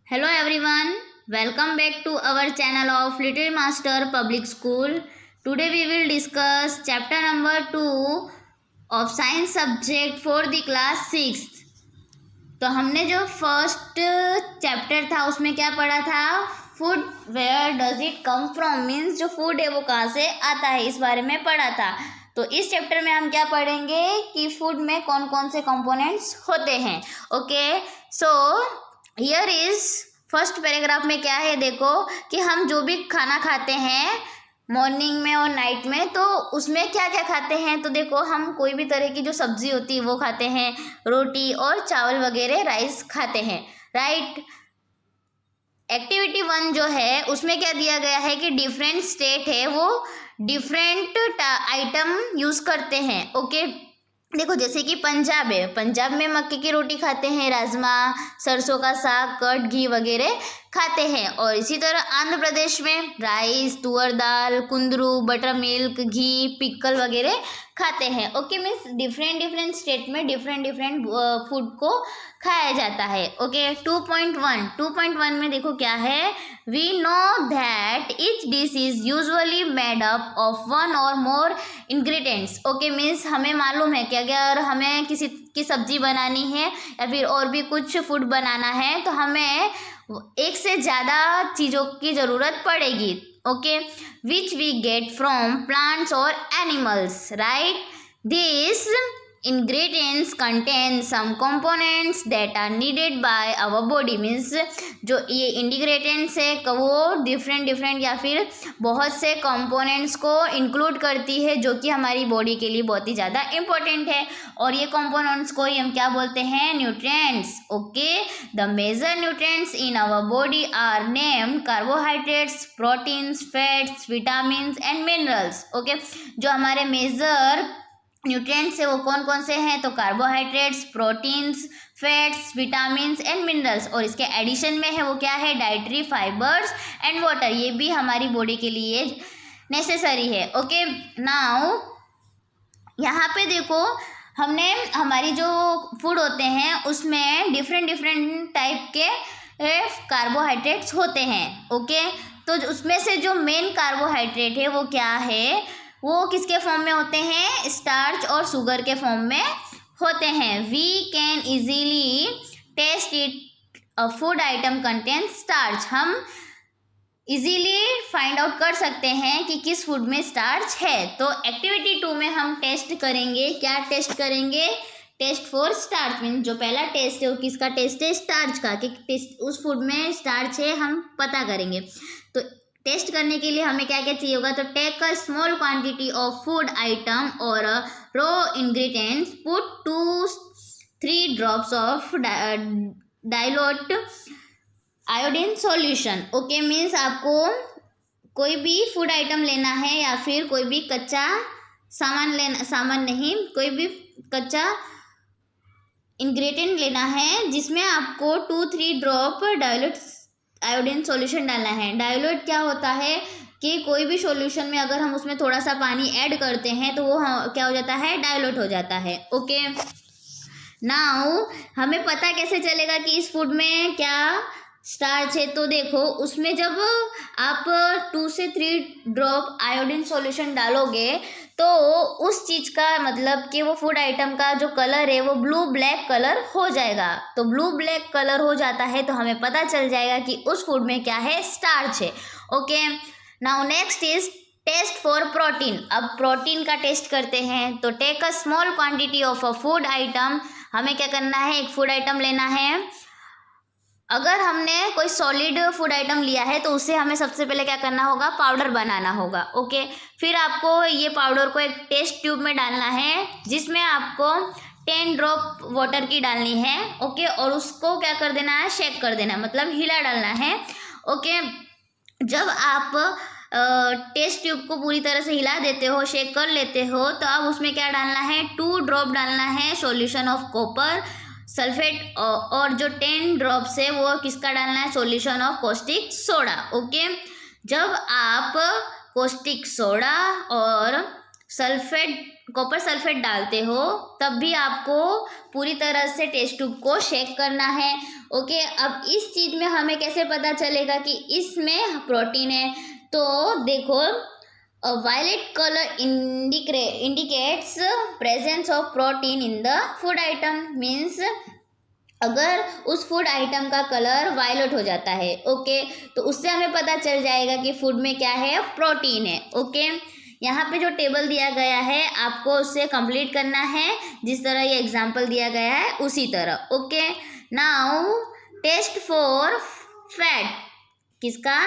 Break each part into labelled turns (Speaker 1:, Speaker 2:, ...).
Speaker 1: Hello everyone, welcome back to our channel of Little Master Public School. Today we will discuss chapter number 2 of science subject for the class 6th. तो हमने जो first chapter था उसमें क्या पढ़ा था, food where does it come from, means जो food है वो कहाँ से आता है, इस बारे में पढ़ा था। तो इस चैप्टर में हम क्या पढ़ेंगे कि फूड में कौन कौन से कंपोनेंट्स होते हैं। Okay, so here is first paragraph में क्या है, देखो कि हम जो भी खाना खाते हैं मॉर्निंग में और नाइट में, तो उसमें क्या क्या खाते हैं। तो देखो, हम कोई भी तरह की जो सब्जी होती है वो खाते हैं, रोटी और चावल वगैरह, राइस खाते हैं, राइट। एक्टिविटी 1 जो है उसमें क्या दिया गया है कि डिफरेंट स्टेट है वो डिफरेंट आइटम यूज़ करते हैं। ओके, देखो जैसे कि पंजाब है, पंजाब में मक्के की रोटी खाते हैं, राजमा, सरसों का साग, कर्ड, घी वगैरह खाते हैं। और इसी तरह आंध्र प्रदेश में राइस, तुअर दाल, कुंदरू, बटर मिल्क, घी, पिकल वगैरह खाते हैं। Okay, means different different state में डिफरेंट डिफरेंट फूड को खाया जाता है। ओके, 2.1 में देखो क्या है, we know that each dish is usually made up of one और मोर इंग्रेडिएंट्स। ओके, मीन्स हमें मालूम है कि अगर हमें किसी की सब्जी बनानी है या फिर और भी कुछ फूड बनाना है तो हमें एक से ज़्यादा चीज़ों की ज़रूरत पड़ेगी। Okay, which we get from plants और animals, right. This ingredients contain some components that are needed by our body, means जो ये इंग्रेडिएंट्स है वो डिफरेंट या फिर बहुत से कंपोनेंट्स को इंक्लूड करती है जो कि हमारी बॉडी के लिए बहुत ही ज़्यादा इम्पोर्टेंट है। और ये कंपोनेंट्स को ही हम क्या बोलते हैं, nutrients. Okay, the major nutrients in our body are named carbohydrates, proteins, fats, vitamins and minerals. Okay, जो हमारे मेजर न्यूट्रिएंट्स है वो कौन कौन से हैं, तो carbohydrates, proteins, fats, vitamins and minerals. और इसके एडिशन में है वो क्या है, डाइटरी फाइबर्स एंड वाटर, ये भी हमारी बॉडी के लिए नेसेसरी है। ओके, नाउ यहाँ पे देखो हमने हमारी जो फूड होते हैं उसमें डिफरेंट टाइप के कार्बोहाइड्रेट्स होते हैं। ओके, तो उसमें से जो मेन कार्बोहाइड्रेट है वो क्या है, वो किसके फॉर्म में होते हैं, स्टार्च और शुगर के फॉर्म में होते हैं। We can easily test it, a food item contain starch, हम इजीली फाइंड आउट कर सकते हैं कि किस फूड में स्टार्च है। तो एक्टिविटी 2 में हम टेस्ट करेंगे, क्या टेस्ट करेंगे, टेस्ट फॉर स्टार्च, मीन जो पहला टेस्ट है वो किसका टेस्ट है, स्टार्च का, कि टेस्ट उस फूड में स्टार्च है हम पता करेंगे। तो टेस्ट करने के लिए हमें क्या क्या चाहिए होगा, तो take a small quantity of food item और raw ingredients, put 2-3 drops of dilute iodine solution. Okay, means आपको कोई भी फूड आइटम लेना है या फिर कोई भी कच्चा सामान नहीं, कोई भी कच्चा इंग्रेडिएंट लेना है जिसमें आपको 2-3 ड्रॉप डाइल्यूट आयोडीन सॉल्यूशन डालना है। डाइल्यूट क्या होता है कि कोई भी सॉल्यूशन में अगर हम उसमें थोड़ा सा पानी ऐड करते हैं तो वो क्या हो जाता है, डाइल्यूट हो जाता है। ओके, नाउ हमें पता कैसे चलेगा कि इस फूड में क्या स्टार्च है, तो देखो उसमें जब आप 2 से 3 ड्रॉप आयोडीन सॉल्यूशन डालोगे तो उस चीज़ का मतलब कि वो फूड आइटम का जो कलर है वो ब्लू ब्लैक कलर हो जाएगा। तो ब्लू ब्लैक कलर हो जाता है तो हमें पता चल जाएगा कि उस फूड में क्या है, स्टार्च है। Okay, now next is test for protein. अब प्रोटीन का टेस्ट करते हैं। तो take a small quantity of a food item, हमें क्या करना है, एक फूड आइटम लेना है। अगर हमने कोई सॉलिड फूड आइटम लिया है तो उससे हमें सबसे पहले क्या करना होगा, पाउडर बनाना होगा। ओके, फिर आपको ये पाउडर को एक टेस्ट ट्यूब में डालना है जिसमें आपको 10 ड्रॉप वाटर की डालनी है। ओके, और उसको क्या कर देना है, शेक कर देना है, मतलब हिला डालना है। ओके, जब आप टेस्ट ट्यूब को पूरी तरह से हिला देते हो, शेक कर लेते हो, तो अब उसमें क्या डालना है, 2 ड्रॉप डालना है सॉल्यूशन ऑफ कॉपर सल्फेट, और जो 10 ड्रॉप्स है वो किसका डालना है, solution of caustic soda. Okay, जब आप कॉस्टिक सोडा और सल्फेट कॉपर सल्फेट डालते हो तब भी आपको पूरी तरह से टेस्ट ट्यूब को शेक करना है। ओके, अब इस चीज़ में हमें कैसे पता चलेगा कि इसमें प्रोटीन है? तो देखो, violet colour indicates presence of protein in the food item. Means अगर उस फूड आइटम का कलर वायलेट हो जाता है, ओके, तो उससे हमें पता चल जाएगा कि फूड में क्या है, प्रोटीन है। ओके, यहाँ पे जो टेबल दिया गया है आपको उससे कंप्लीट करना है, जिस तरह ये एग्जाम्पल दिया गया है उसी तरह। Okay, now test for fat. किसका?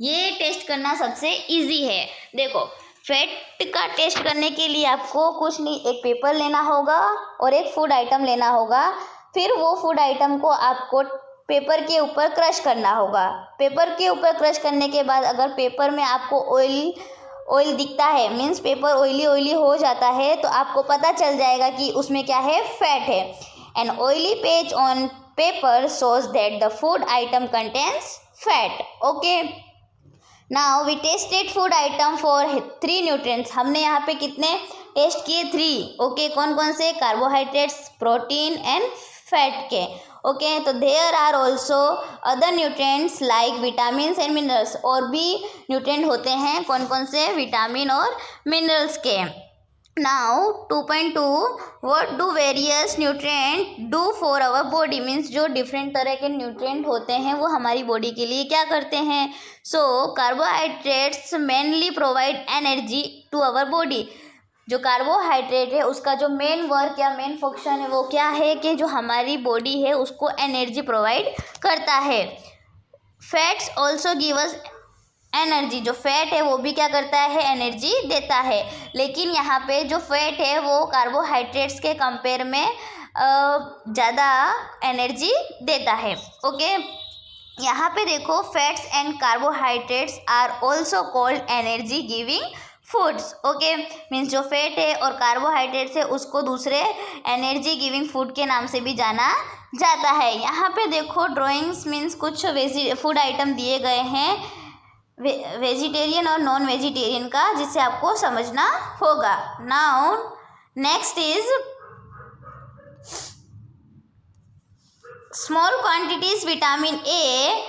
Speaker 1: ये टेस्ट करना सबसे इजी है। देखो, फैट का टेस्ट करने के लिए आपको कुछ नहीं, एक पेपर लेना होगा और एक फूड आइटम लेना होगा। फिर वो फूड आइटम को आपको पेपर के ऊपर क्रश करना होगा। पेपर के ऊपर क्रश करने के बाद अगर पेपर में आपको ऑयल दिखता है, मीन्स पेपर ऑयली हो जाता है, तो आपको पता चल जाएगा कि उसमें क्या है, फैट है। An oily page on paper shows that the food item contains fat. Okay, now we tested food item for 3 nutrients. हमने यहाँ पे कितने टेस्ट किए? 3। ओके, कौन कौन से? कार्बोहाइड्रेट्स, प्रोटीन एंड फैट के। ओके, तो there are also other nutrients like vitamins and minerals. और भी न्यूट्रिएंट होते हैं, कौन कौन से? विटामिन और मिनरल्स के। Now 2.2 what do various nutrient do for our body. Means जो डिफरेंट तरह के न्यूट्रिएंट होते हैं वो हमारी बॉडी के लिए क्या करते हैं? So carbohydrates mainly provide energy to our body. जो कार्बोहाइड्रेट है उसका जो मेन वर्क या मेन फंक्शन है वो क्या है कि जो हमारी बॉडी है उसको एनर्जी प्रोवाइड करता है। Fats also give us energy. जो फैट है वो भी क्या करता है? एनर्जी देता है। लेकिन यहाँ पे जो फैट है वो कार्बोहाइड्रेट्स के कंपेयर में ज़्यादा एनर्जी देता है। ओके, यहाँ पे देखो, fats and carbohydrates are also called energy giving foods. Okay, means जो फैट है और कार्बोहाइड्रेट्स है उसको दूसरे एनर्जी गिविंग फूड के नाम से भी जाना जाता है। यहाँ पे देखो ड्राइंग्स, मीन्स कुछ फूड आइटम दिए गए हैं वेजिटेरियन और नॉन वेजिटेरियन का, जिससे आपको समझना होगा। Now next is small quantities vitamin A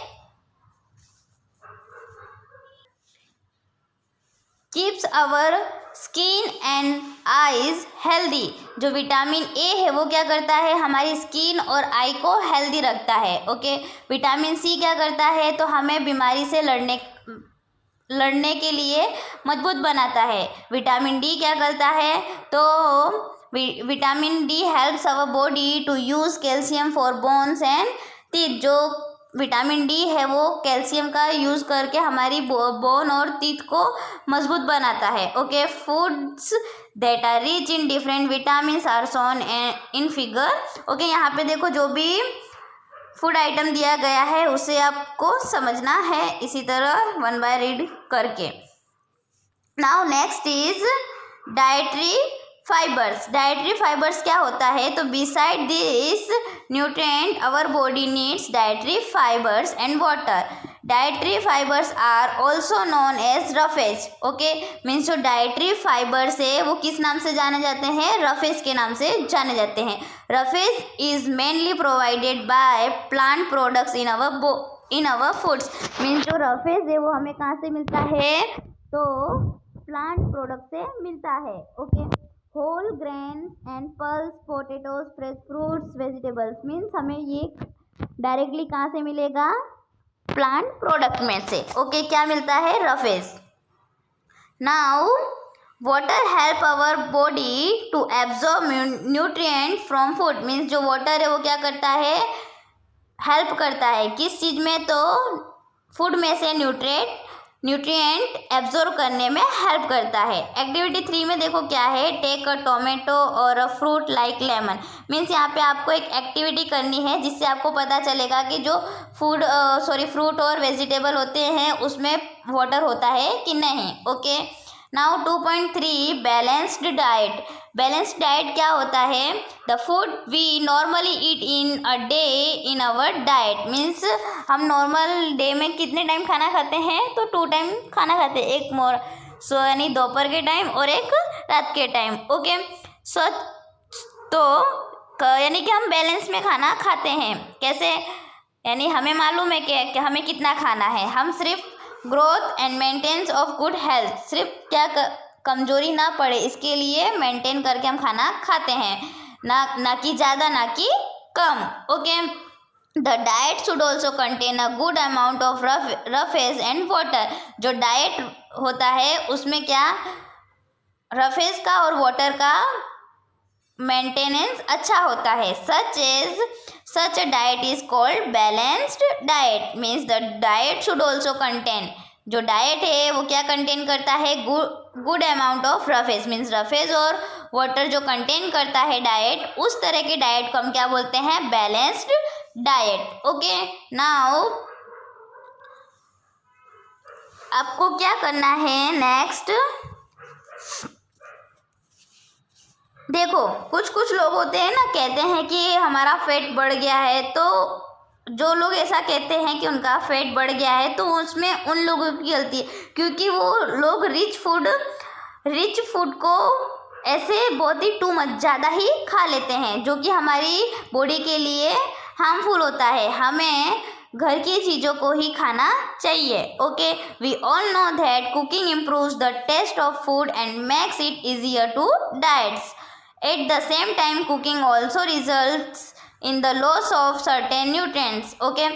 Speaker 1: keeps our skin and eyes healthy. जो विटामिन ए है वो क्या करता है? हमारी स्किन और आई को हेल्दी रखता है। ओके, विटामिन सी क्या करता है? तो हमें बीमारी से लड़ने के लिए मजबूत बनाता है। विटामिन डी क्या करता है? तो vitamin D helps our body to use calcium for bones and teeth. जो विटामिन डी है वो कैल्शियम का यूज़ करके हमारी बोन और टीथ को मजबूत बनाता है। Okay, foods that are rich in different vitamins are shown in figure. Okay, यहाँ पे देखो, जो भी फूड आइटम दिया गया है उसे आपको समझना है इसी तरह 1 बाय रीड करके। Now next is dietary fibres. Dietary fibres क्या होता है? तो beside this nutrient our body needs dietary fibres and water. Dietary fibres are also known as roughage. Okay, means जो डाइटरी फाइबर्स है वो किस नाम से जाने जाते हैं? रफेज के नाम से जाने जाते हैं। Roughage is mainly provided by plant products in our foods. Means जो रफेज है वो हमें कहाँ से मिलता है? तो प्लांट प्रोडक्ट से मिलता है। Okay, whole grains and pulse, potatoes, fresh fruits, vegetables. Means हमें ये डायरेक्टली कहाँ से मिलेगा? प्लांट प्रोडक्ट में से। ओके, क्या मिलता है? Roughage. Now water help our body to absorb nutrient from food. Means जो वाटर है वो क्या करता है? हेल्प करता है किस चीज़ में? तो फूड में से न्यूट्रिएंट एब्जॉर्ब करने में हेल्प करता है। एक्टिविटी 3 में देखो क्या है? टेक अ टोमेटो और a fruit like lemon. Means यहाँ पे आपको एक एक्टिविटी करनी है जिससे आपको पता चलेगा कि जो फ्रूट और वेजिटेबल होते हैं उसमें वाटर होता है कि नहीं। Okay, now 2.3 balanced diet. Balanced diet क्या होता है? The food we normally eat in a day in our diet. Means हम नॉर्मल डे में कितने टाइम खाना खाते हैं? तो 2 टाइम खाना खाते हैं। सो यानी दोपहर के टाइम और एक रात के टाइम। ओके, सो तो यानी कि हम बैलेंस में खाना खाते हैं। कैसे? यानी हमें मालूम है कि हमें कितना खाना है। हम सिर्फ growth and maintenance of good health, सिर्फ क्या कमजोरी ना पड़े इसके लिए मेंटेन करके हम खाना खाते हैं, ना कि ज़्यादा ना कि कम। Okay, the diet should also contain a good amount of roughage and water. जो डाइट होता है उसमें क्या रफेज का और वाटर का मेंटेनेंस अच्छा होता है। Such a diet is called balanced diet. Means the diet should also contain, जो डाइट है वो क्या कंटेन करता है, good amount of roughage. Means roughage और वाटर जो कंटेन करता है डाइट, उस तरह के डाइट को हम क्या बोलते हैं, बैलेंस्ड डाइट। ओके, नाउ आपको क्या करना है नेक्स्ट, देखो कुछ लोग होते हैं ना, कहते हैं कि हमारा फेट बढ़ गया है। तो जो लोग ऐसा कहते हैं कि उनका फेट बढ़ गया है, तो उसमें उन लोगों की गलती है, क्योंकि वो लोग रिच फूड को ऐसे बहुत ही टू मच ज़्यादा ही खा लेते हैं, जो कि हमारी बॉडी के लिए हार्मफुल होता है। हमें घर की चीज़ों को ही खाना चाहिए। Okay, we all know that cooking improves the taste of food and makes it easier to diets. At the same time, cooking also results in the loss of certain nutrients. Okay,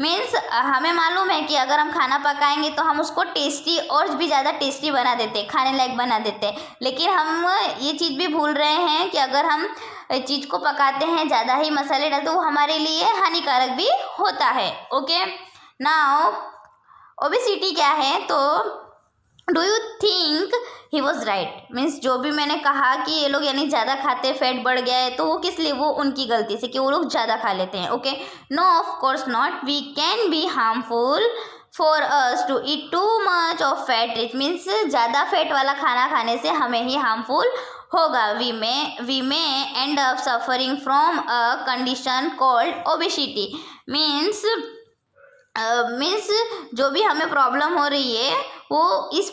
Speaker 1: means हमें मालूम है कि अगर हम खाना पकाएंगे तो हम उसको टेस्टी और भी ज़्यादा टेस्टी बना देते, खाने लायक बना देते। लेकिन हम ये चीज़ भी भूल रहे हैं कि अगर हम चीज़ को पकाते हैं, ज़्यादा ही मसाले डालते, तो वो हमारे लिए हानिकारक भी होता है। ओके, नाउ ओबेसिटी क्या है, तो do you think he was right? Means जो भी मैंने कहा कि ये लोग यानी ज़्यादा खाते, फैट बढ़ गया है, तो वो किस लिए, वो उनकी गलती से कि वो लोग ज़्यादा खा लेते हैं। Okay, no of course not, we can be harmful for us to eat too much of fat rich. Means ज़्यादा फैट वाला खाना खाने से हमें ही हार्मफुल होगा। We may end up suffering from a condition called obesity. Means जो भी हमें प्रॉब्लम हो रही है वो इस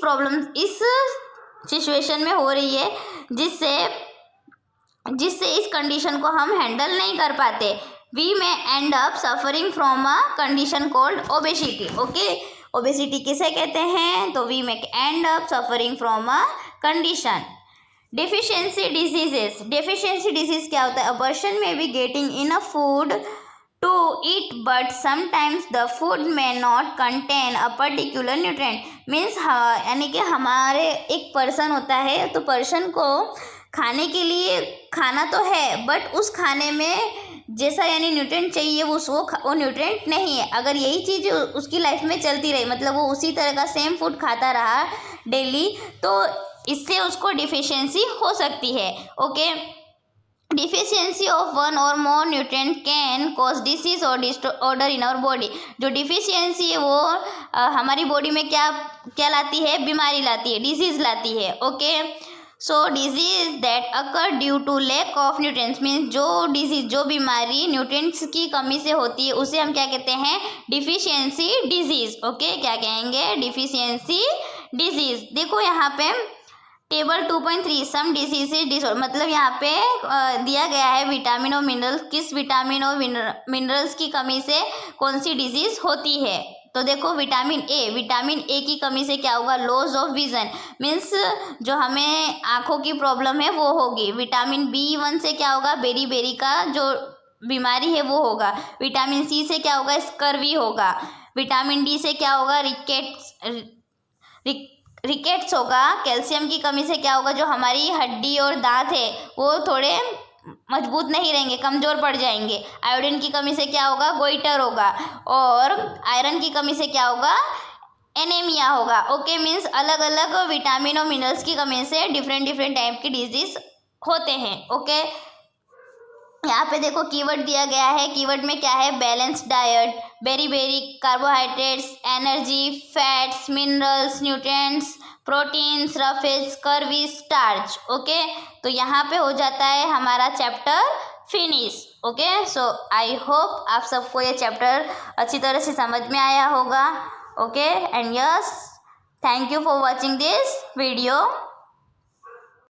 Speaker 1: सिचुएशन में हो रही है, जिससे इस कंडीशन को हम हैंडल नहीं कर पाते। We may end up suffering from a condition called obesity. Okay, obesity किसे कहते हैं, तो we may end up suffering from a condition. Deficiency disease क्या होता है, अ पर्सन में be getting enough food to eat but sometimes the food may not contain a particular nutrient. Means यानी कि हमारे एक पर्सन होता है, तो पर्सन को खाने के लिए खाना तो है, बट उस खाने में जैसा यानी न्यूट्रिएंट चाहिए वो न्यूट्रिएंट नहीं है। अगर यही चीज़ उसकी लाइफ में चलती रही, मतलब वो उसी तरह का सेम फूड खाता रहा डेली, तो इससे उसको डिफिशियंसी हो सकती है। ओके, डिफिशियंसी ऑफ वन और मोर न्यूट्रिएंट कैन कॉज डिसीज और डिसऑर्डर इन आवर बॉडी। जो डिफिशियंसी है वो हमारी बॉडी में क्या लाती है, बीमारी लाती है, डिजीज लाती है। Okay, so disease that occur due to lack of nutrients. Means जो बीमारी न्यूट्रिएंट्स की कमी से होती है उसे हम क्या कहते हैं, डिफिशियंसी डिजीज। ओके, क्या कहेंगे, डिफिशियंसी डिजीज। देखो यहाँ पे टेबल 2.3 सम डिसीजेज डिसऑर्डर, मतलब यहाँ पे दिया गया है विटामिन और मिनरल्स, किस विटामिन और मिनरल्स की कमी से कौन सी डिजीज होती है। तो देखो विटामिन ए की कमी से क्या होगा, लॉस ऑफ विजन। मीन्स जो हमें आँखों की प्रॉब्लम है वो होगी। विटामिन B1 से क्या होगा, बेरी का जो बीमारी है वो होगा। विटामिन C से क्या होगा, स्कर्वी होगा। विटामिन D से क्या होगा, रिकेट्स होगा। कैल्शियम की कमी से क्या होगा, जो हमारी हड्डी और दांत है वो थोड़े मजबूत नहीं रहेंगे, कमज़ोर पड़ जाएंगे। आयोडीन की कमी से क्या होगा, गोइटर होगा। और आयरन की कमी से क्या होगा, एनीमिया होगा। ओके, मीन्स अलग अलग विटामिन और मिनरल्स की कमी से डिफरेंट टाइप की डिजीज होते हैं। ओके, यहाँ पे देखो कीवर्ड दिया गया है। कीवर्ड में क्या है, balanced diet, berry carbohydrates, energy, fats, minerals, nutrients, proteins, roughage, curvy, starch. Okay, तो यहाँ पे हो जाता है हमारा chapter finish. Okay, so I hope आप सबको ये चैप्टर अच्छी तरह से समझ में आया होगा। Okay, and yes Thank you for watching this video.